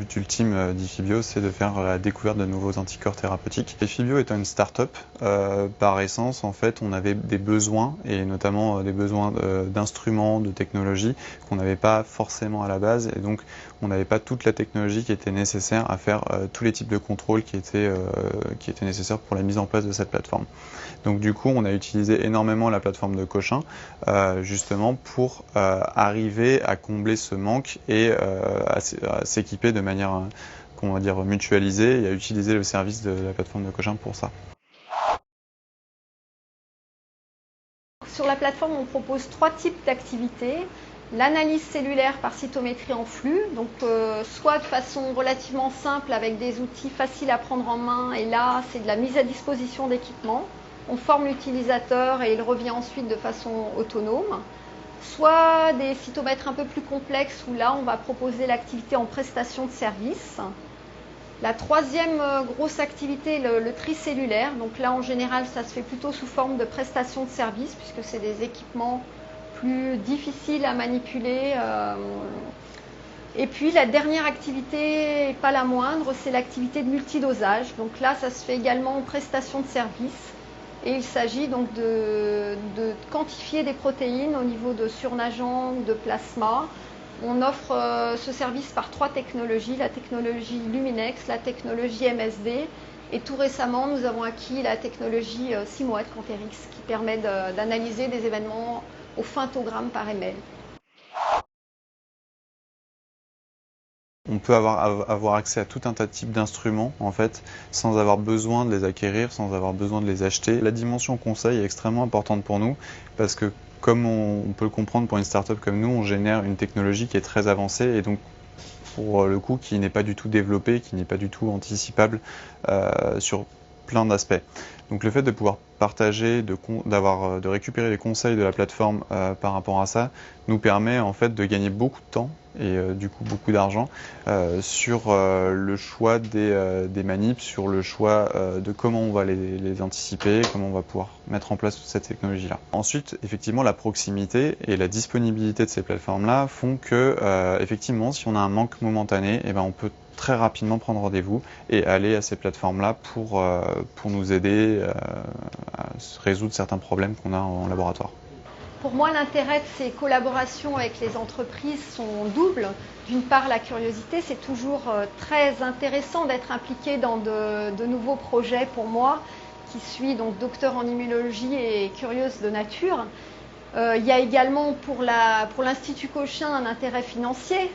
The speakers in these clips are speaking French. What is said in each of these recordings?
but ultime d'Ifibio, c'est de faire la découverte de nouveaux anticorps thérapeutiques. Ifibio étant une start-up, par essence, en fait, on avait des besoins, et notamment des besoins d'instruments, de technologies, qu'on n'avait pas forcément à la base, et donc on n'avait pas toute la technologie qui était nécessaire à faire tous les types de contrôles qui étaient nécessaires pour la mise en place de cette plateforme. Donc du coup, on a utilisé énormément la plateforme de Cochin, justement pour arriver à combler ce manque et à s'équiper de manière, comment dire, mutualisée et à utiliser le service de la plateforme de Cochin pour ça. Sur la plateforme, on propose 3 types d'activités. L'analyse cellulaire par cytométrie en flux, donc soit de façon relativement simple avec des outils faciles à prendre en main, et là c'est de la mise à disposition d'équipements. On forme l'utilisateur et il revient ensuite de façon autonome. Soit des cytomètres un peu plus complexes où là on va proposer l'activité en prestation de service. La troisième grosse activité, le tri cellulaire. Donc là en général ça se fait plutôt sous forme de prestation de service puisque c'est des équipements plus difficiles à manipuler. Et puis la dernière activité, et pas la moindre, c'est l'activité de multidosage. Donc là ça se fait également en prestation de service. Et il s'agit donc de quantifier des protéines au niveau de surnageant ou de plasma. On offre ce service par 3 technologies, la technologie Luminex, la technologie MSD et tout récemment nous avons acquis la technologie Simoac Quanterix qui permet d'analyser des événements au femtogramme par ml. On peut avoir accès à tout un tas de types d'instruments, en fait, sans avoir besoin de les acquérir, sans avoir besoin de les acheter. La dimension conseil est extrêmement importante pour nous, parce que, comme on peut le comprendre pour une start-up comme nous, on génère une technologie qui est très avancée, et donc, pour le coup, qui n'est pas du tout développée, qui n'est pas du tout anticipable sur plein d'aspects. Donc le fait de pouvoir partager, de récupérer les conseils de la plateforme par rapport à ça, nous permet en fait de gagner beaucoup de temps et du coup beaucoup d'argent sur le choix des manips, sur le choix de comment on va les anticiper, comment on va pouvoir mettre en place toute cette technologie-là. Ensuite, effectivement, la proximité et la disponibilité de ces plateformes-là font que, effectivement, si on a un manque momentané, eh ben, on peut très rapidement prendre rendez-vous et aller à ces plateformes-là pour nous aider à résoudre certains problèmes qu'on a en laboratoire. Pour moi, l'intérêt de ces collaborations avec les entreprises sont doubles. D'une part, la curiosité, c'est toujours très intéressant d'être impliqué dans de nouveaux projets pour moi, qui suis donc docteur en immunologie et curieuse de nature. Il y a également pour l'Institut Cochin un intérêt financier.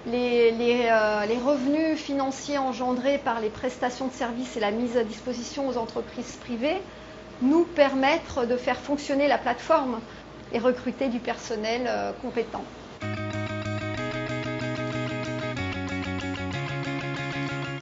Les revenus financiers engendrés par les prestations de services et la mise à disposition aux entreprises privées nous permettent de faire fonctionner la plateforme et recruter du personnel compétent.